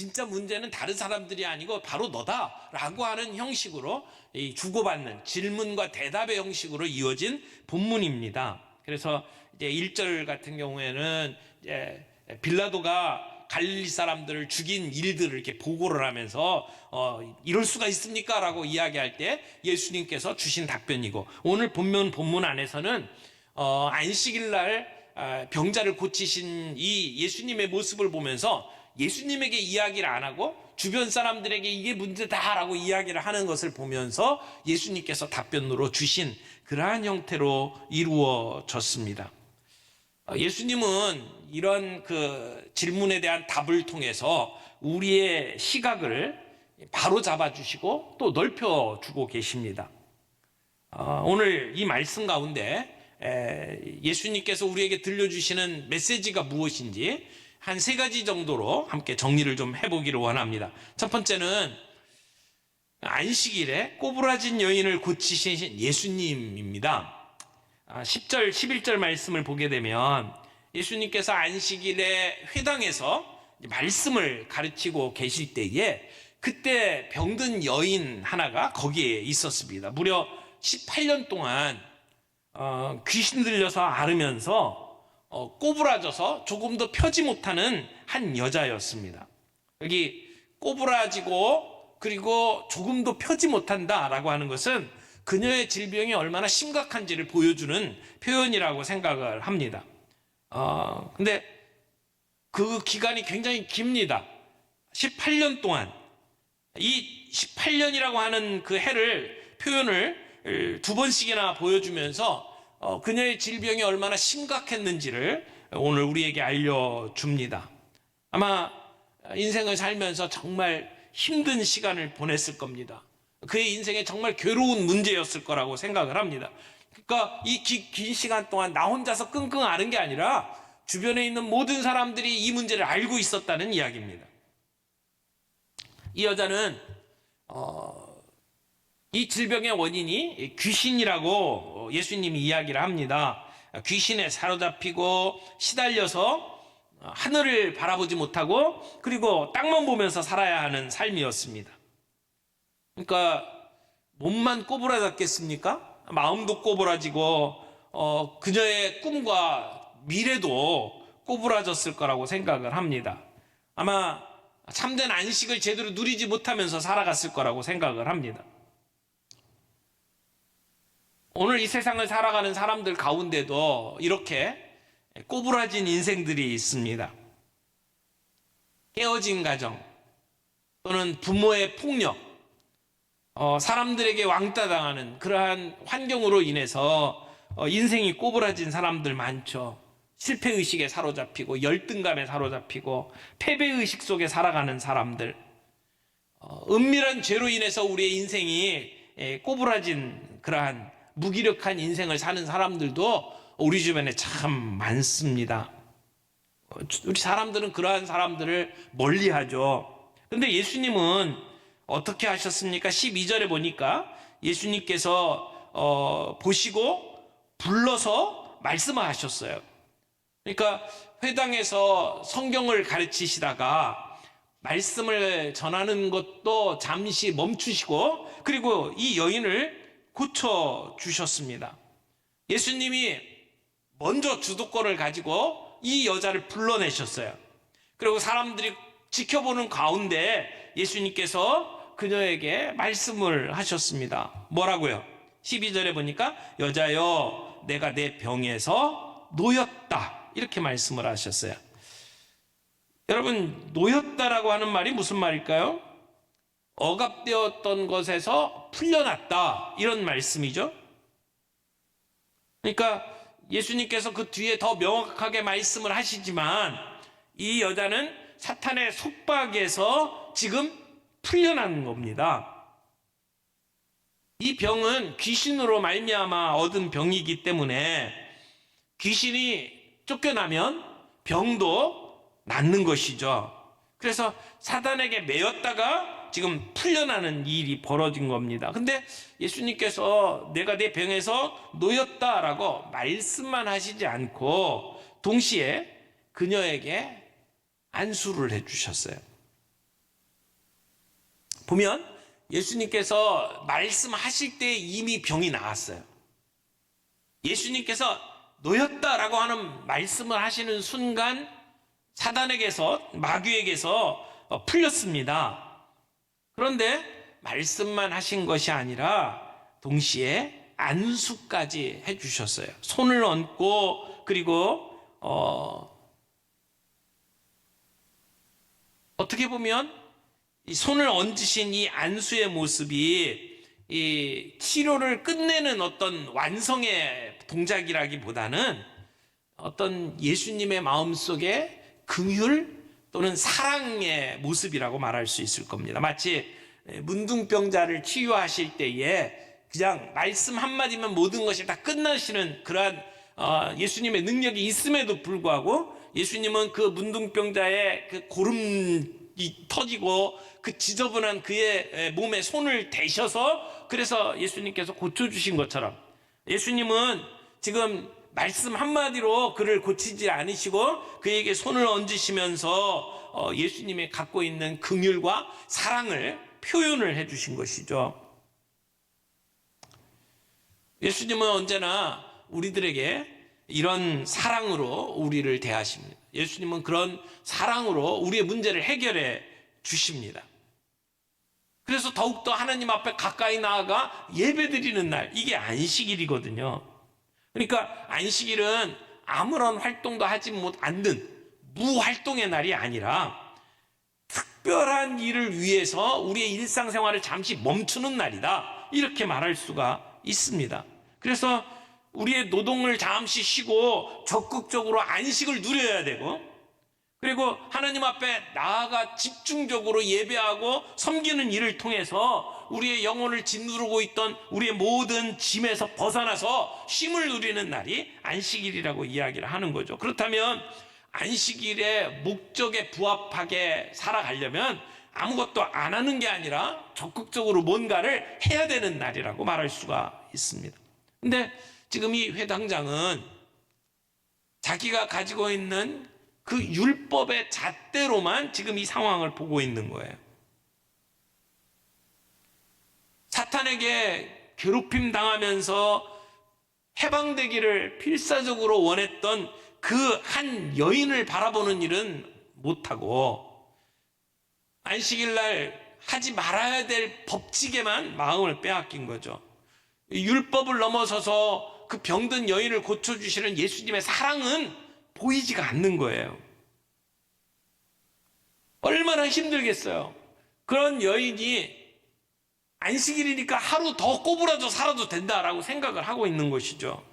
진짜 문제는 다른 사람들이 아니고 바로 너다라고 하는 형식으로 이 주고받는 질문과 대답의 형식으로 이어진 본문입니다. 그래서 이제 1절 같은 경우에는 이제 빌라도가 갈릴리 사람들을 죽인 일들을 이렇게 보고를 하면서 이럴 수가 있습니까? 라고 이야기할 때 예수님께서 주신 답변이고, 오늘 본문 안에서는 안식일 날 병자를 고치신 이 예수님의 모습을 보면서 예수님에게 이야기를 안 하고 주변 사람들에게 이게 문제다라고 이야기를 하는 것을 보면서 예수님께서 답변으로 주신 그러한 형태로 이루어졌습니다. 예수님은 이런 그 질문에 대한 답을 통해서 우리의 시각을 바로 잡아주시고 또 넓혀주고 계십니다. 오늘 이 말씀 가운데 예수님께서 우리에게 들려주시는 메시지가 무엇인지 한 3가지 정도로 함께 정리를 좀 해보기를 원합니다. 첫 번째는 안식일에 꼬부라진 여인을 고치신 예수님입니다. 10절, 11절 말씀을 보게 되면 예수님께서 안식일에 회당에서 말씀을 가르치고 계실 때에 그때 병든 여인 하나가 거기에 있었습니다. 무려 18년 동안 귀신 들려서 앓으면서 꼬부라져서 조금도 펴지 못하는 한 여자였습니다. 여기 꼬부라지고 그리고 조금도 펴지 못한다라고 하는 것은 그녀의 질병이 얼마나 심각한지를 보여주는 표현이라고 생각을 합니다. 근데 그 기간이 굉장히 깁니다. 18년 동안. 이 18년이라고 하는 그 해를 표현을 2번씩이나 보여주면서 그녀의 질병이 얼마나 심각했는지를 오늘 우리에게 알려줍니다. 아마 인생을 살면서 정말 힘든 시간을 보냈을 겁니다. 그의 인생에 정말 괴로운 문제였을 거라고 생각을 합니다. 그러니까 이 긴 시간 동안 나 혼자서 끙끙 앓은 게 아니라 주변에 있는 모든 사람들이 이 문제를 알고 있었다는 이야기입니다. 이 여자는 이 질병의 원인이 귀신이라고 예수님이 이야기를 합니다. 귀신에 사로잡히고 시달려서 하늘을 바라보지 못하고 그리고 땅만 보면서 살아야 하는 삶이었습니다. 그러니까 몸만 꼬부라졌겠습니까? 마음도 꼬부라지고 그녀의 꿈과 미래도 꼬부라졌을 거라고 생각을 합니다. 아마 참된 안식을 제대로 누리지 못하면서 살아갔을 거라고 생각을 합니다. 오늘 이 세상을 살아가는 사람들 가운데도 이렇게 꼬부라진 인생들이 있습니다. 깨어진 가정 또는 부모의 폭력, 사람들에게 왕따당하는 그러한 환경으로 인해서 인생이 꼬부라진 사람들 많죠. 실패의식에 사로잡히고 열등감에 사로잡히고 패배의식 속에 살아가는 사람들, 은밀한 죄로 인해서 우리의 인생이 꼬부라진 그러한 무기력한 인생을 사는 사람들도 우리 주변에 참 많습니다. 우리 사람들은 그러한 사람들을 멀리하죠. 근데 예수님은 어떻게 하셨습니까? 12절에 보니까 예수님께서 보시고 불러서 말씀하셨어요. 그러니까 회당에서 성경을 가르치시다가 말씀을 전하는 것도 잠시 멈추시고 그리고 이 여인을 고쳐주셨습니다. 예수님이 먼저 주도권을 가지고 이 여자를 불러내셨어요. 그리고 사람들이 지켜보는 가운데 예수님께서 그녀에게 말씀을 하셨습니다. 뭐라고요? 12절에 보니까 여자여 내가 내 병에서 놓였다 이렇게 말씀을 하셨어요. 여러분, 놓였다라고 하는 말이 무슨 말일까요? 억압되었던 것에서 풀려났다 이런 말씀이죠. 그러니까 예수님께서 그 뒤에 더 명확하게 말씀을 하시지만 이 여자는 사탄의 속박에서 지금 풀려난 겁니다. 이 병은 귀신으로 말미암아 얻은 병이기 때문에 귀신이 쫓겨나면 병도 낫는 것이죠. 그래서 사탄에게 매였다가 지금 풀려나는 일이 벌어진 겁니다. 근데 예수님께서 내가 내 병에서 놓였다라고 말씀만 하시지 않고 동시에 그녀에게 안수를 해주셨어요. 보면 예수님께서 말씀하실 때 이미 병이 나았어요. 예수님께서 놓였다라고 하는 말씀을 하시는 순간 사단에게서, 마귀에게서 풀렸습니다. 그런데 말씀만 하신 것이 아니라 동시에 안수까지 해주셨어요. 손을 얹고, 그리고 어떻게 보면 이 손을 얹으신 이 안수의 모습이 이 치료를 끝내는 어떤 완성의 동작이라기보다는 어떤 예수님의 마음속에 긍휼 또는 사랑의 모습이라고 말할 수 있을 겁니다. 마치 문둥병자를 치유하실 때에 그냥 말씀 한마디면 모든 것이 다 끝나시는 그러한 예수님의 능력이 있음에도 불구하고 예수님은 그 문둥병자의 그 고름이 터지고 그 지저분한 그의 몸에 손을 대셔서 그래서 예수님께서 고쳐주신 것처럼 예수님은 지금 말씀 한마디로 그를 고치지 않으시고 그에게 손을 얹으시면서 예수님이 갖고 있는 긍휼과 사랑을 표현을 해주신 것이죠. 예수님은 언제나 우리들에게 이런 사랑으로 우리를 대하십니다. 예수님은 그런 사랑으로 우리의 문제를 해결해 주십니다. 그래서 더욱더 하나님 앞에 가까이 나아가 예배드리는 날, 이게 안식일이거든요. 그러니까 안식일은 아무런 활동도 하지 않는 무활동의 날이 아니라 특별한 일을 위해서 우리의 일상생활을 잠시 멈추는 날이다, 이렇게 말할 수가 있습니다. 그래서 우리의 노동을 잠시 쉬고 적극적으로 안식을 누려야 되고, 그리고 하나님 앞에 나아가 집중적으로 예배하고 섬기는 일을 통해서 우리의 영혼을 짓누르고 있던 우리의 모든 짐에서 벗어나서 쉼을 누리는 날이 안식일이라고 이야기를 하는 거죠. 그렇다면 안식일의 목적에 부합하게 살아가려면 아무것도 안 하는 게 아니라 적극적으로 뭔가를 해야 되는 날이라고 말할 수가 있습니다. 근데 지금 이 회당장은 자기가 가지고 있는 그 율법의 잣대로만 지금 이 상황을 보고 있는 거예요. 사탄에게 괴롭힘 당하면서 해방되기를 필사적으로 원했던 그 한 여인을 바라보는 일은 못하고 안식일 날 하지 말아야 될 법칙에만 마음을 빼앗긴 거죠. 율법을 넘어서서 그 병든 여인을 고쳐주시는 예수님의 사랑은 보이지가 않는 거예요. 얼마나 힘들겠어요. 그런 여인이 안식일이니까 하루 더 꼬부라져 살아도 된다라고 생각을 하고 있는 것이죠.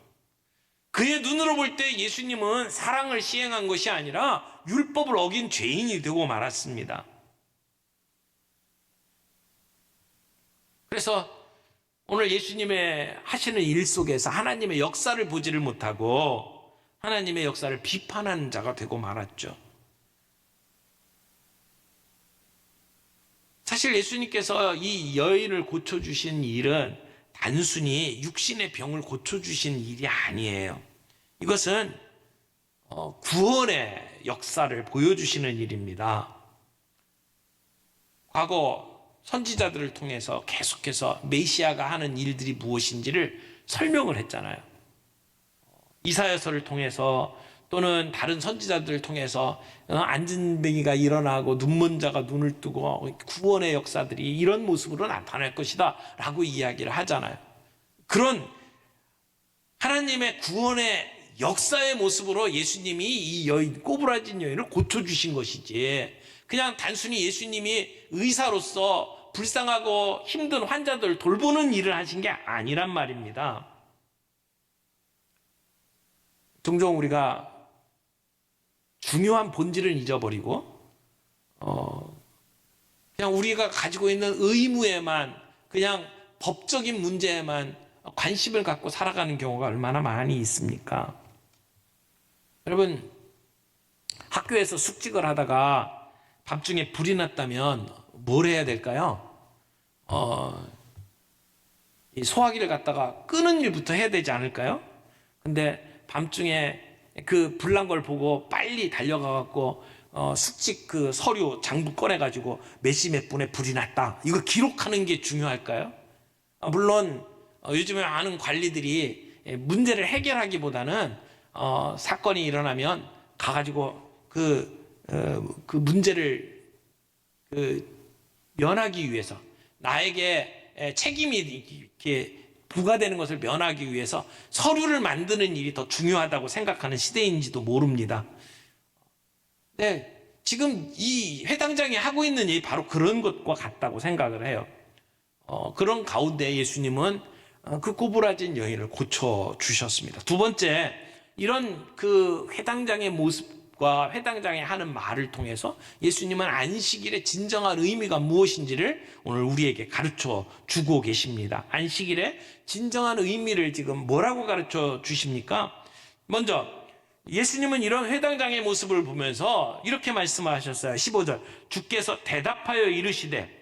그의 눈으로 볼 때 예수님은 사랑을 시행한 것이 아니라 율법을 어긴 죄인이 되고 말았습니다. 그래서 오늘 예수님의 하시는 일 속에서 하나님의 역사를 보지를 못하고 하나님의 역사를 비판하는 자가 되고 말았죠. 사실 예수님께서 이 여인을 고쳐주신 일은 단순히 육신의 병을 고쳐주신 일이 아니에요. 이것은 구원의 역사를 보여주시는 일입니다. 과거 선지자들을 통해서 계속해서 메시아가 하는 일들이 무엇인지를 설명을 했잖아요. 이사야서를 통해서 또는 다른 선지자들을 통해서 안진뱅이가 일어나고 눈먼 자가 눈을 뜨고 구원의 역사들이 이런 모습으로 나타날 것이다 라고 이야기를 하잖아요. 그런 하나님의 구원의 역사의 모습으로 예수님이 이 여인, 꼬부라진 여인을 고쳐주신 것이지 그냥 단순히 예수님이 의사로서 불쌍하고 힘든 환자들 돌보는 일을 하신 게 아니란 말입니다. 종종 우리가 중요한 본질을 잊어버리고 그냥 우리가 가지고 있는 의무에만, 그냥 법적인 문제에만 관심을 갖고 살아가는 경우가 얼마나 많이 있습니까? 여러분, 학교에서 숙직을 하다가 밤중에 불이 났다면 뭘 해야 될까요? 이 소화기를 갖다가 끄는 일부터 해야 되지 않을까요? 근데 밤중에 그 불난 걸 보고 빨리 달려가갖고 숙직 그 서류 장부 꺼내가지고 몇 시 몇 분에 불이 났다, 이거 기록하는 게 중요할까요? 물론 요즘에 많은 관리들이 문제를 해결하기보다는 사건이 일어나면 가가지고 그 문제를 면하기 위해서, 나에게 책임이 이렇게 부과되는 것을 면하기 위해서 서류를 만드는 일이 더 중요하다고 생각하는 시대인지도 모릅니다. 네, 지금 이 회당장이 하고 있는 일이 바로 그런 것과 같다고 생각을 해요. 그런 가운데 예수님은 그 꼬부라진 여인을 고쳐주셨습니다. 두 번째, 이런 그 회당장의 모습과 회당장이 하는 말을 통해서 예수님은 안식일의 진정한 의미가 무엇인지를 오늘 우리에게 가르쳐 주고 계십니다. 안식일의 진정한 의미를 지금 뭐라고 가르쳐 주십니까? 먼저 예수님은 이런 회당장의 모습을 보면서 이렇게 말씀하셨어요. 15절, 주께서 대답하여 이르시되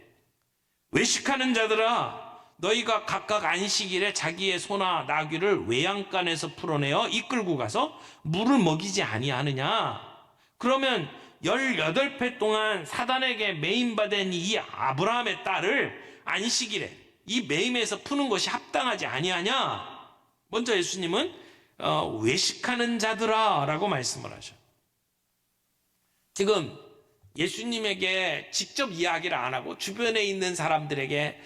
외식하는 자들아, 너희가 각각 안식일에 자기의 소나 나귀를 외양간에서 풀어내어 이끌고 가서 물을 먹이지 아니하느냐? 그러면 18회 동안 사단에게 매임받은 이 아브라함의 딸을 안식일에 이 매임에서 푸는 것이 합당하지 아니하냐? 먼저 예수님은 외식하는 자들아 라고 말씀을 하셔. 지금 예수님에게 직접 이야기를 안 하고 주변에 있는 사람들에게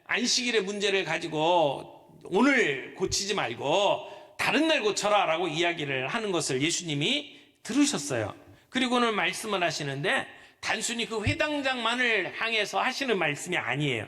안식일의 문제를 가지고 오늘 고치지 말고 다른 날 고쳐라 라고 이야기를 하는 것을 예수님이 들으셨어요. 그리고는 말씀을 하시는데 단순히 그 회당장만을 향해서 하시는 말씀이 아니에요.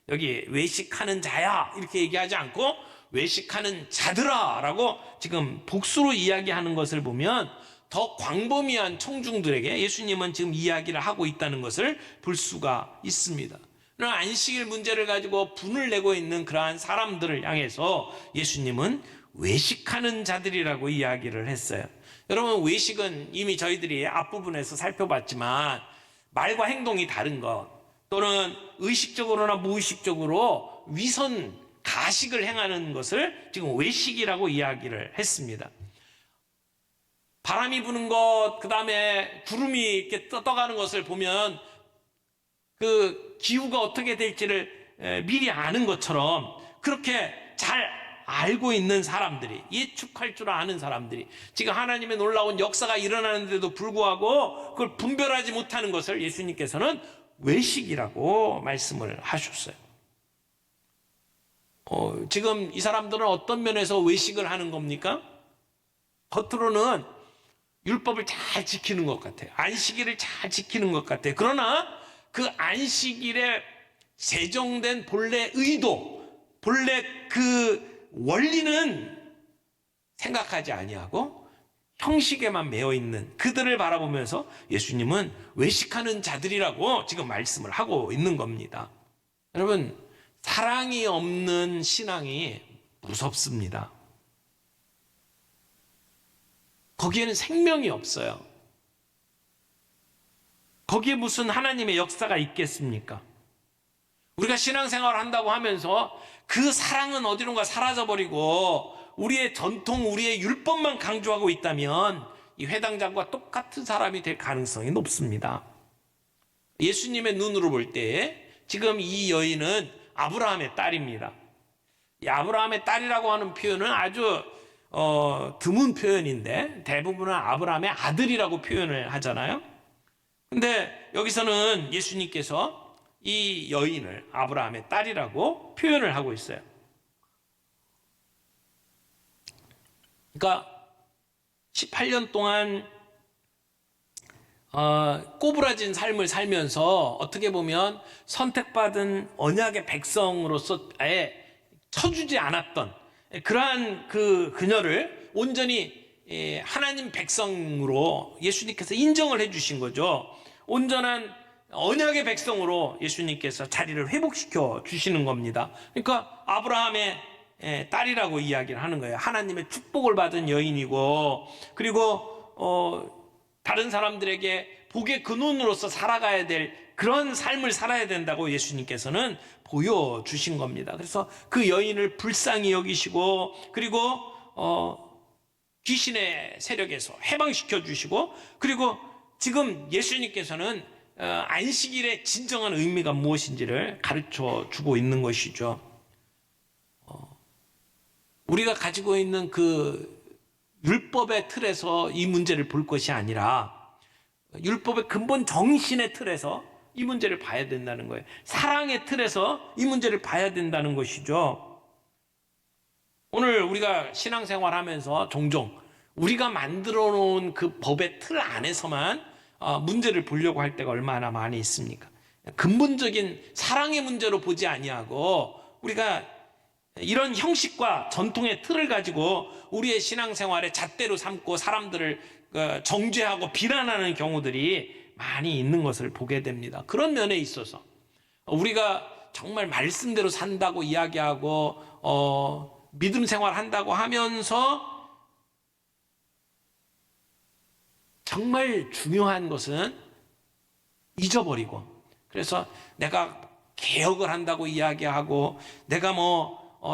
여기 외식하는 자야 이렇게 얘기하지 않고 외식하는 자들아 라고 지금 복수로 이야기하는 것을 보면 더 광범위한 청중들에게 예수님은 지금 이야기를 하고 있다는 것을 볼 수가 있습니다. 안식일 문제를 가지고 분을 내고 있는 그러한 사람들을 향해서 예수님은 외식하는 자들이라고 이야기를 했어요. 여러분, 외식은 이미 저희들이 앞부분에서 살펴봤지만 말과 행동이 다른 것, 또는 의식적으로나 무의식적으로 위선 가식을 행하는 것을 지금 외식이라고 이야기를 했습니다. 바람이 부는 것, 그 다음에 구름이 이렇게 떠가는 것을 보면 그 기후가 어떻게 될지를 미리 아는 것처럼 그렇게 잘 알고 있는 사람들이, 예측할 줄 아는 사람들이 지금 하나님의 놀라운 역사가 일어나는데도 불구하고 그걸 분별하지 못하는 것을 예수님께서는 외식이라고 말씀을 하셨어요. 지금 이 사람들은 어떤 면에서 외식을 하는 겁니까? 겉으로는 율법을 잘 지키는 것 같아요. 안식일을 잘 지키는 것 같아요. 그러나 그 안식일에 제정된 본래 의도, 본래 그 원리는 생각하지 아니하고 형식에만 매여 있는 그들을 바라보면서 예수님은 외식하는 자들이라고 지금 말씀을 하고 있는 겁니다. 여러분, 사랑이 없는 신앙이 무섭습니다. 거기에는 생명이 없어요. 거기에 무슨 하나님의 역사가 있겠습니까? 우리가 신앙생활을 한다고 하면서 그 사랑은 어디론가 사라져버리고 우리의 전통, 우리의 율법만 강조하고 있다면 이 회당장과 똑같은 사람이 될 가능성이 높습니다. 예수님의 눈으로 볼 때 지금 이 여인은 아브라함의 딸입니다. 이 아브라함의 딸이라고 하는 표현은 아주 드문 표현인데 대부분은 아브라함의 아들이라고 표현을 하잖아요. 근데 여기서는 예수님께서 이 여인을 아브라함의 딸이라고 표현을 하고 있어요. 그러니까 18년 동안 꼬부라진 삶을 살면서 어떻게 보면 선택받은 언약의 백성으로서의 쳐주지 않았던 그러한 그녀를 온전히 하나님 백성으로 예수님께서 인정을 해주신 거죠. 온전한 언약의 백성으로 예수님께서 자리를 회복시켜 주시는 겁니다. 그러니까 아브라함의 딸이라고 이야기를 하는 거예요. 하나님의 축복을 받은 여인이고, 그리고 다른 사람들에게 복의 근원으로서 살아가야 될 그런 삶을 살아야 된다고 예수님께서는 보여주신 겁니다. 그래서 그 여인을 불쌍히 여기시고, 그리고 귀신의 세력에서 해방시켜 주시고, 그리고 지금 예수님께서는 안식일의 진정한 의미가 무엇인지를 가르쳐 주고 있는 것이죠. 우리가 가지고 있는 그 율법의 틀에서 이 문제를 볼 것이 아니라 율법의 근본 정신의 틀에서 이 문제를 봐야 된다는 거예요. 사랑의 틀에서 이 문제를 봐야 된다는 것이죠. 오늘 우리가 신앙생활 하면서 종종 우리가 만들어 놓은 그 법의 틀 안에서만 문제를 보려고 할 때가 얼마나 많이 있습니까? 근본적인 사랑의 문제로 보지 아니하고 우리가 이런 형식과 전통의 틀을 가지고 우리의 신앙생활에 잣대로 삼고 사람들을 정죄하고 비난하는 경우들이 많이 있는 것을 보게 됩니다. 그런 면에 있어서 우리가 정말 말씀대로 산다고 이야기하고 믿음 생활한다고 하면서 정말 중요한 것은 잊어버리고, 그래서 내가 개혁을 한다고 이야기하고 내가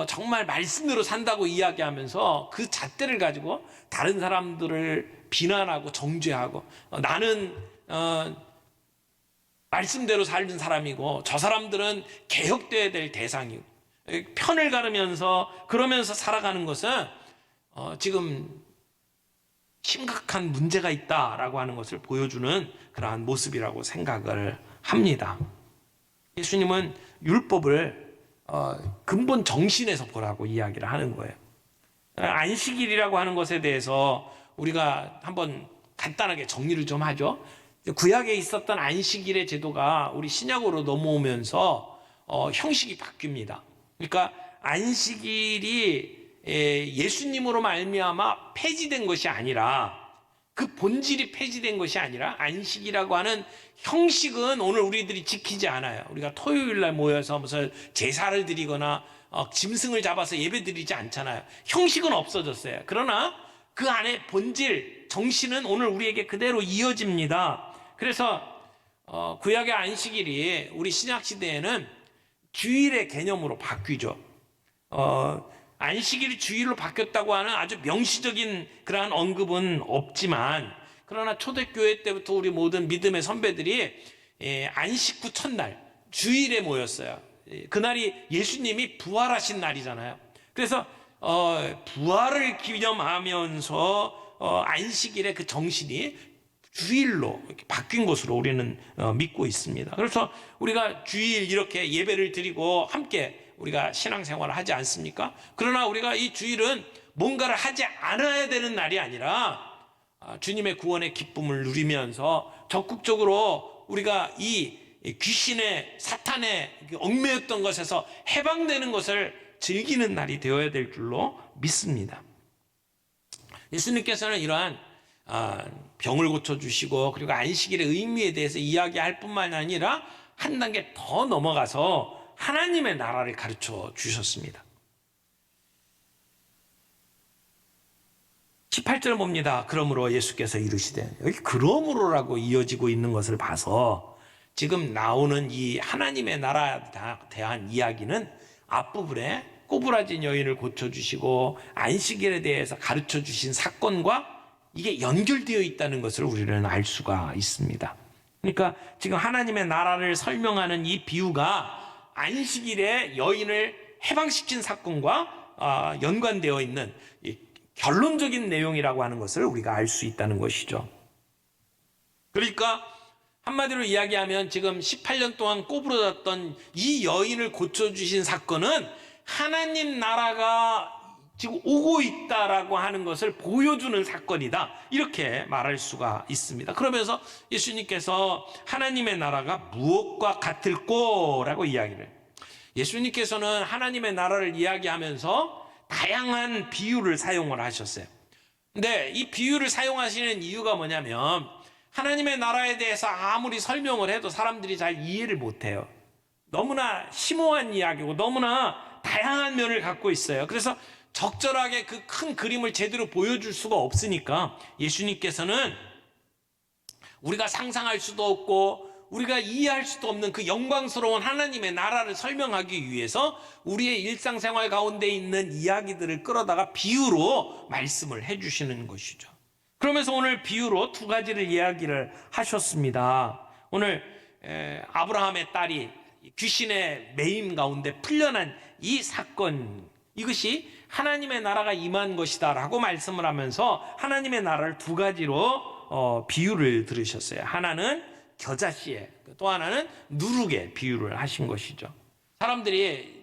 정말 말씀대로 산다고 이야기하면서 그 잣대를 가지고 다른 사람들을 비난하고 정죄하고 나는 말씀대로 살는 사람이고 저 사람들은 개혁돼야 될 대상이고 편을 가르면서 그러면서 살아가는 것은 지금 심각한 문제가 있다라고 하는 것을 보여주는 그러한 모습이라고 생각을 합니다. 예수님은 율법을 근본 정신에서 보라고 이야기를 하는 거예요. 안식일이라고 하는 것에 대해서 우리가 한번 간단하게 정리를 좀 하죠. 구약에 있었던 안식일의 제도가 우리 신약으로 넘어오면서 형식이 바뀝니다. 그러니까 안식일이 예수님으로 말미암아 폐지된 것이 아니라, 그 본질이 폐지된 것이 아니라 안식이라고 하는 형식은 오늘 우리들이 지키지 않아요. 우리가 토요일 날 모여서 무슨 제사를 드리거나 짐승을 잡아서 예배 드리지 않잖아요. 형식은 없어졌어요. 그러나 그 안에 본질, 정신은 오늘 우리에게 그대로 이어집니다. 그래서 구약의 안식일이 우리 신약 시대에는 주일의 개념으로 바뀌죠. 안식일이 주일로 바뀌었다고 하는 아주 명시적인 그러한 언급은 없지만, 그러나 초대교회 때부터 우리 모든 믿음의 선배들이 안식 후 첫날 주일에 모였어요. 그날이 예수님이 부활하신 날이잖아요. 그래서 부활을 기념하면서 안식일의 그 정신이 주일로 이렇게 바뀐 것으로 우리는 믿고 있습니다. 그래서 우리가 주일 이렇게 예배를 드리고 함께 우리가 신앙생활을 하지 않습니까? 그러나 우리가 이 주일은 뭔가를 하지 않아야 되는 날이 아니라 주님의 구원의 기쁨을 누리면서 적극적으로 우리가 이 귀신의 사탄의 얽매였던 것에서 해방되는 것을 즐기는 날이 되어야 될 줄로 믿습니다. 예수님께서는 이러한 병을 고쳐주시고 그리고 안식일의 의미에 대해서 이야기할 뿐만 아니라 한 단계 더 넘어가서 하나님의 나라를 가르쳐 주셨습니다. 18절 봅니다. 그러므로 예수께서 이르시되, 여기 그러므로라고 이어지고 있는 것을 봐서 지금 나오는 이 하나님의 나라에 대한 이야기는 앞부분에 꼬부라진 여인을 고쳐주시고 안식일에 대해서 가르쳐 주신 사건과 이게 연결되어 있다는 것을 우리는 알 수가 있습니다. 그러니까 지금 하나님의 나라를 설명하는 이 비유가 안식일에 여인을 해방시킨 사건과 연관되어 있는 결론적인 내용이라고 하는 것을 우리가 알 수 있다는 것이죠. 그러니까 한마디로 이야기하면 지금 18년 동안 꼬부러졌던 이 여인을 고쳐주신 사건은 하나님 나라가 지금 오고 있다라고 하는 것을 보여주는 사건이다, 이렇게 말할 수가 있습니다. 그러면서 예수님께서 하나님의 나라가 무엇과 같을꼬라고 이야기를, 예수님께서는 하나님의 나라를 이야기하면서 다양한 비유를 사용을 하셨어요. 근데 이 비유를 사용하시는 이유가 뭐냐면 하나님의 나라에 대해서 아무리 설명을 해도 사람들이 잘 이해를 못해요. 너무나 심오한 이야기고 너무나 다양한 면을 갖고 있어요. 그래서 적절하게 그 큰 그림을 제대로 보여줄 수가 없으니까 예수님께서는 우리가 상상할 수도 없고 우리가 이해할 수도 없는 그 영광스러운 하나님의 나라를 설명하기 위해서 우리의 일상생활 가운데 있는 이야기들을 끌어다가 비유로 말씀을 해주시는 것이죠. 그러면서 오늘 비유로 두 가지를 이야기를 하셨습니다. 오늘 아브라함의 딸이 귀신의 매임 가운데 풀려난 이 사건, 이것이 하나님의 나라가 임한 것이다 라고 말씀을 하면서 하나님의 나라를 두 가지로 비유를 들으셨어요. 하나는 겨자씨에, 또 하나는 누룩에 비유를 하신 것이죠. 사람들이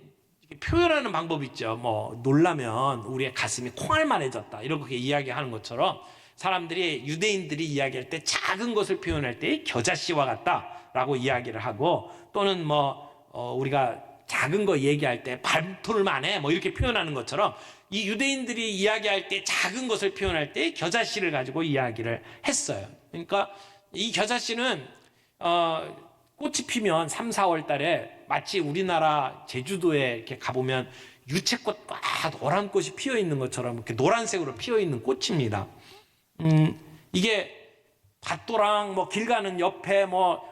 표현하는 방법이 있죠. 뭐 놀라면 우리의 가슴이 콩알만해졌다 이렇게 이야기하는 것처럼, 사람들이, 유대인들이 이야기할 때 작은 것을 표현할 때 겨자씨와 같다라고 이야기를 하고, 또는 우리가 작은 거 얘기할 때 발톨만해 뭐 이렇게 표현하는 것처럼, 이 유대인들이 이야기할 때 작은 것을 표현할 때 겨자씨를 가지고 이야기를 했어요. 그러니까 이 겨자씨는 꽃이 피면 3, 4월 달에 마치 우리나라 제주도에 이렇게 가보면 유채꽃 막 노란 꽃이 피어 있는 것처럼 이렇게 노란색으로 피어 있는 꽃입니다. 이게 밭도랑 길 가는 옆에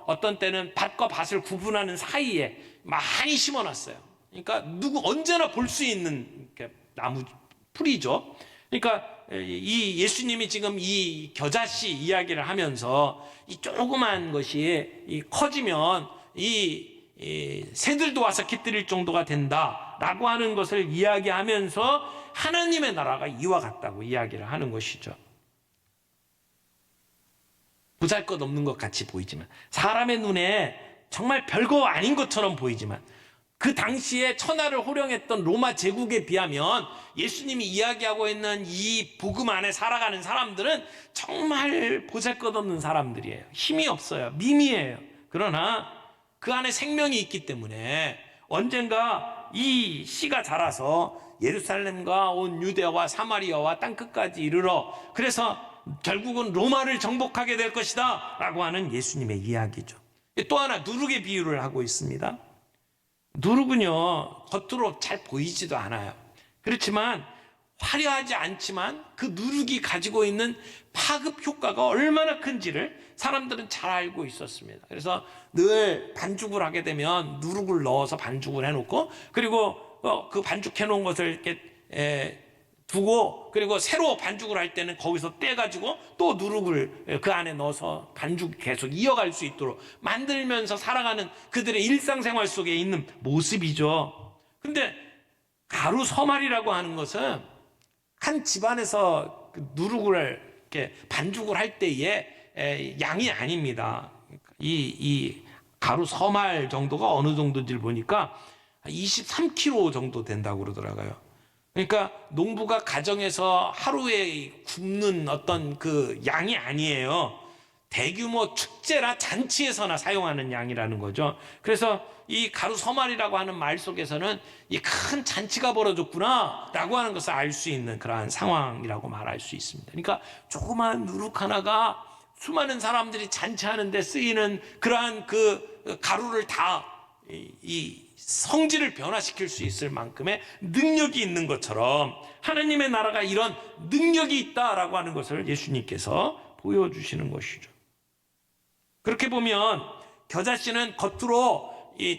어떤 때는 밭과 밭을 구분하는 사이에 많이 심어놨어요. 그러니까 언제나 볼 수 있는 나무 풀이죠. 그러니까 이 예수님이 지금 이 겨자씨 이야기를 하면서 이 조그만 것이 커지면 이 새들도 와서 깃들일 정도가 된다라고 하는 것을 이야기하면서 하나님의 나라가 이와 같다고 이야기를 하는 것이죠. 보잘것없는 것 같이 보이지만, 사람의 눈에 정말 별거 아닌 것처럼 보이지만, 그 당시에 천하를 호령했던 로마 제국에 비하면 예수님이 이야기하고 있는 이 복음 안에 살아가는 사람들은 정말 보잘것없는 사람들이에요. 힘이 없어요. 미미해요. 그러나 그 안에 생명이 있기 때문에 언젠가 이 씨가 자라서 예루살렘과 온 유대와 사마리아와 땅끝까지 이르러, 그래서 결국은 로마를 정복하게 될 것이다 라고 하는 예수님의 이야기죠. 또 하나 누룩의 비유를 하고 있습니다. 누룩은요, 겉으로 잘 보이지도 않아요. 그렇지만 화려하지 않지만 그 누룩이 가지고 있는 파급 효과가 얼마나 큰지를 사람들은 잘 알고 있었습니다. 그래서 늘 반죽을 하게 되면 누룩을 넣어서 반죽을 해놓고, 그리고 그 반죽해 놓은 것을 이렇게 두고, 그리고 새로 반죽을 할 때는 거기서 떼가지고 또 누룩을 그 안에 넣어서 반죽 계속 이어갈 수 있도록 만들면서 살아가는 그들의 일상생활 속에 있는 모습이죠. 근데 가루 서말이라고 하는 것은 한 집안에서 그 누룩을 이렇게 반죽을 할 때의 양이 아닙니다. 이 가루 서말 정도가 어느 정도인지를 보니까 23kg 정도 된다고 그러더라고요. 그러니까 농부가 가정에서 하루에 굽는 어떤 그 양이 아니에요. 대규모 축제나 잔치에서나 사용하는 양이라는 거죠. 그래서 이 가루 서말이라고 하는 말 속에서는 이 큰 잔치가 벌어졌구나 라고 하는 것을 알 수 있는 그러한 상황이라고 말할 수 있습니다. 그러니까 조그만 누룩 하나가 수많은 사람들이 잔치하는 데 쓰이는 그러한 그 가루를 다 이 성질을 변화시킬 수 있을 만큼의 능력이 있는 것처럼 하나님의 나라가 이런 능력이 있다라고 하는 것을 예수님께서 보여주시는 것이죠. 그렇게 보면 겨자씨는 겉으로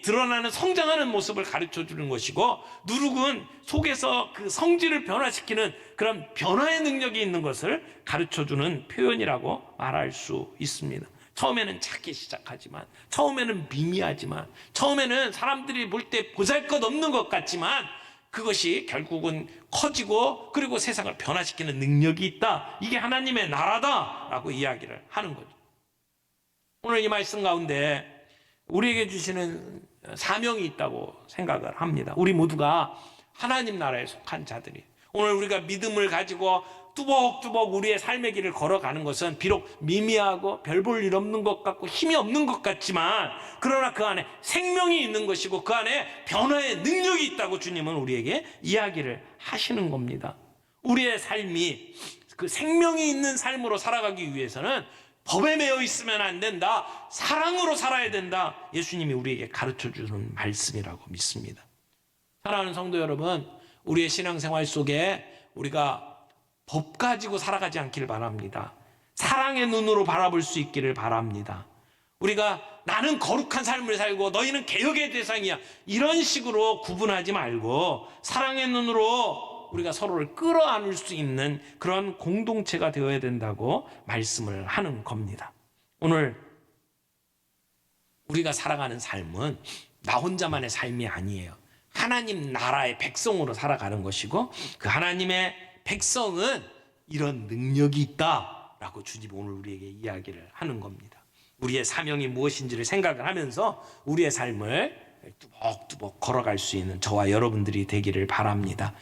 드러나는 성장하는 모습을 가르쳐 주는 것이고, 누룩은 속에서 그 성질을 변화시키는 그런 변화의 능력이 있는 것을 가르쳐 주는 표현이라고 말할 수 있습니다. 처음에는 작게 시작하지만, 처음에는 미미하지만, 처음에는 사람들이 볼 때 보잘것없는 것 같지만 그것이 결국은 커지고, 그리고 세상을 변화시키는 능력이 있다. 이게 하나님의 나라다라고 이야기를 하는 거죠. 오늘 이 말씀 가운데 우리에게 주시는 사명이 있다고 생각을 합니다. 우리 모두가 하나님 나라에 속한 자들이, 오늘 우리가 믿음을 가지고 뚜벅뚜벅 우리의 삶의 길을 걸어가는 것은 비록 미미하고 별 볼 일 없는 것 같고 힘이 없는 것 같지만, 그러나 그 안에 생명이 있는 것이고 그 안에 변화의 능력이 있다고 주님은 우리에게 이야기를 하시는 겁니다. 우리의 삶이 그 생명이 있는 삶으로 살아가기 위해서는 법에 매여 있으면 안 된다, 사랑으로 살아야 된다, 예수님이 우리에게 가르쳐주는 말씀이라고 믿습니다. 사랑하는 성도 여러분, 우리의 신앙생활 속에 우리가 법 가지고 살아가지 않기를 바랍니다. 사랑의 눈으로 바라볼 수 있기를 바랍니다. 우리가 나는 거룩한 삶을 살고 너희는 개혁의 대상이야, 이런 식으로 구분하지 말고 사랑의 눈으로 우리가 서로를 끌어안을 수 있는 그런 공동체가 되어야 된다고 말씀을 하는 겁니다. 오늘 우리가 살아가는 삶은 나 혼자만의 삶이 아니에요. 하나님 나라의 백성으로 살아가는 것이고, 그 하나님의 백성은 이런 능력이 있다라고 주님 오늘 우리에게 이야기를 하는 겁니다. 우리의 사명이 무엇인지를 생각을 하면서 우리의 삶을 뚜벅뚜벅 걸어갈 수 있는 저와 여러분들이 되기를 바랍니다.